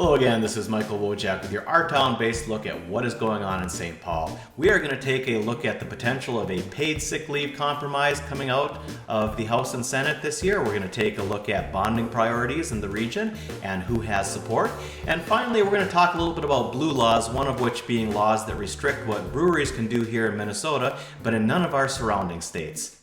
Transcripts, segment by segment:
Hello again, this is Michael Wojcik with your Our Town-based look at what is going on in St. Paul. We are going to take a look at the potential of a paid sick leave compromise coming out of the House and Senate this year. We're going to take a look at bonding priorities in the region and who has support. And finally, we're going to talk a little bit about blue laws, one of which being laws that restrict what breweries can do here in Minnesota, but in none of our surrounding states.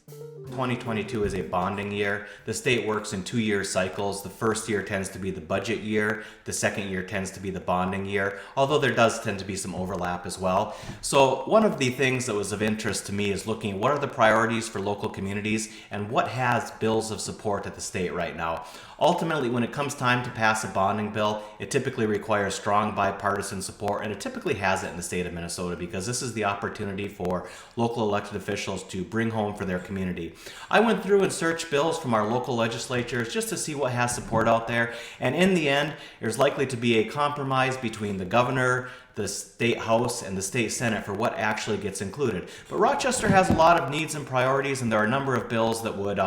2022 is a bonding year. The state works in 2-year cycles. The first year tends to be the budget year. The second year tends to be the bonding year, although there does tend to be some overlap as well. So one of the things that was of interest to me is looking at what are the priorities for local communities and what has bills of support at the state right now. Ultimately, when it comes time to pass a bonding bill, it typically requires strong bipartisan support, and it typically has it in the state of Minnesota because this is the opportunity for local elected officials to bring home for their community. I went through and searched bills from our local legislatures just to see what has support out there, and in the end, there's likely to be a compromise between the governor, the state house, and the state senate for what actually gets included. But Rochester has a lot of needs and priorities, and there are a number of bills that would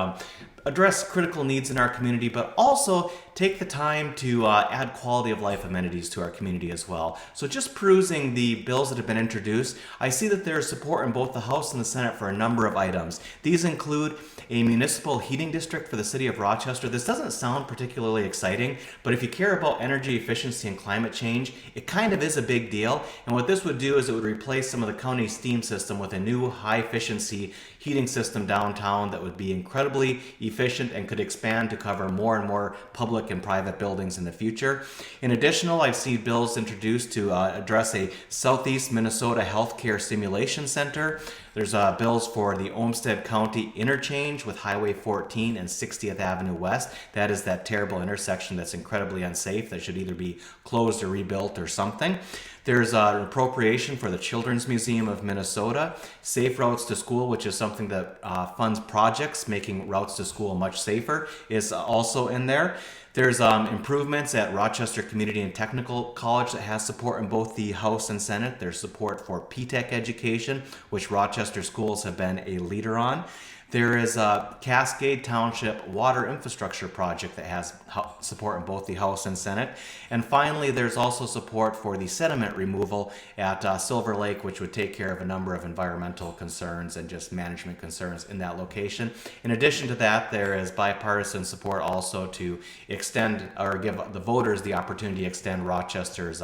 address critical needs in our community, but also take the time to add quality of life amenities to our community as well. So just perusing the bills that have been introduced, I see that there is support in both the House and the Senate for a number of items. These include a municipal heating district for the city of Rochester. This doesn't sound particularly exciting, but if you care about energy efficiency and climate change, it kind of is a big deal. And what this would do is it would replace some of the county steam system with a new high efficiency heating system downtown that would be incredibly efficient and could expand to cover more and more public and private buildings in the future. In addition, I've seen bills introduced to address a Southeast Minnesota Healthcare Simulation Center. There's bills for the Olmsted County interchange with Highway 14 and 60th Avenue West. That is that terrible intersection that's incredibly unsafe that should either be closed or rebuilt or something. There's an appropriation for the Children's Museum of Minnesota. Safe Routes to School, which is something that funds projects making routes to school much safer, is also in there. There's improvements at Rochester Community and Technical College that has support in both the House and Senate. There's support for P-TECH education, which Rochester schools have been a leader on. There is a Cascade Township water infrastructure project that has support in both the House and Senate. And finally, there's also support for the sediment removal at Silver Lake, which would take care of a number of environmental concerns and just management concerns in that location. In addition to that, there is bipartisan support also to extend or give the voters the opportunity to extend Rochester's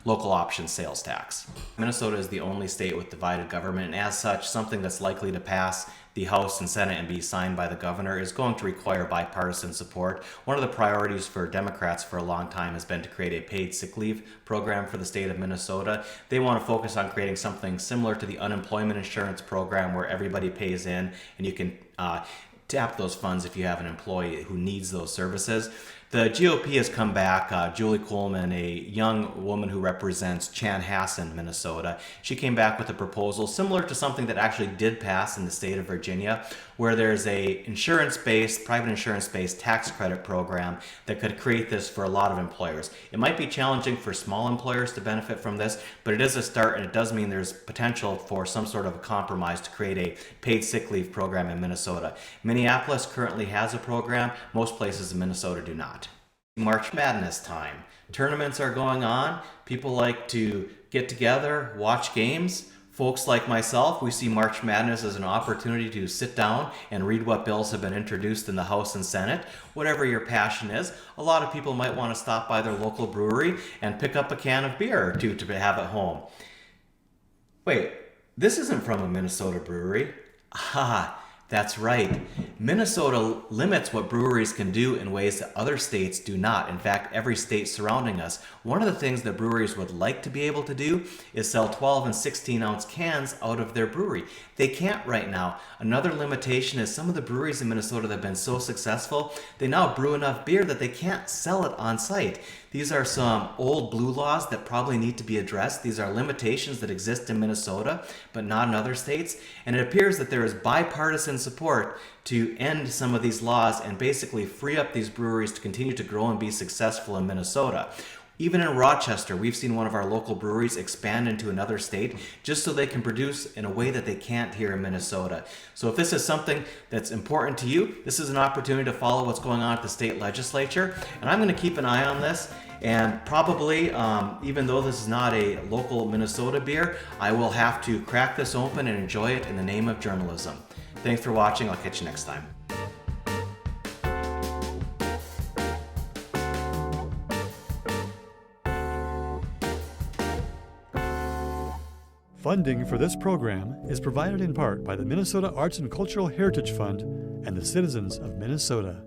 local option sales tax. Minnesota is the only state with divided government, and as such, something that's likely to pass the House and Senate and be signed by the governor is going to require bipartisan support. One of the priorities for Democrats for a long time has been to create a paid sick leave program for the state of Minnesota. They want to focus on creating something similar to the unemployment insurance program where everybody pays in and you can tap those funds if you have an employee who needs those services. The GOP has come back. Julie Coleman, a young woman who represents Chanhassen, Minnesota, she came back with a proposal similar to something that actually did pass in the state of Virginia, where there's a private insurance-based tax credit program that could create this for a lot of employers. It might be challenging for small employers to benefit from this, but it is a start, and it does mean there's potential for some sort of a compromise to create a paid sick leave program in Minnesota. Minneapolis currently has a program. Most places in Minnesota do not. March Madness time. Tournaments are going on. People like to get together, watch games. Folks like myself, we see March Madness as an opportunity to sit down and read what bills have been introduced in the House and Senate. Whatever your passion is, a lot of people might want to stop by their local brewery and pick up a can of beer or two to have at home. Wait, this isn't from a Minnesota brewery. Aha, that's right. Minnesota limits what breweries can do in ways that other states do not. In fact, every state surrounding us. One of the things that breweries would like to be able to do is sell 12 and 16 ounce cans out of their brewery. They can't right now. Another limitation is some of the breweries in Minnesota that have been so successful, they now brew enough beer that they can't sell it on site. These are some old blue laws that probably need to be addressed. These are limitations that exist in Minnesota, but not in other states. And it appears that there is bipartisan support to end some of these laws and basically free up these breweries to continue to grow and be successful in Minnesota. Even in Rochester, we've seen one of our local breweries expand into another state just so they can produce in a way that they can't here in Minnesota. So if this is something that's important to you, this is an opportunity to follow what's going on at the state legislature. And I'm going to keep an eye on this. And probably, even though this is not a local Minnesota beer, I will have to crack this open and enjoy it in the name of journalism. Thanks for watching. I'll catch you next time. Funding for this program is provided in part by the Minnesota Arts and Cultural Heritage Fund and the citizens of Minnesota.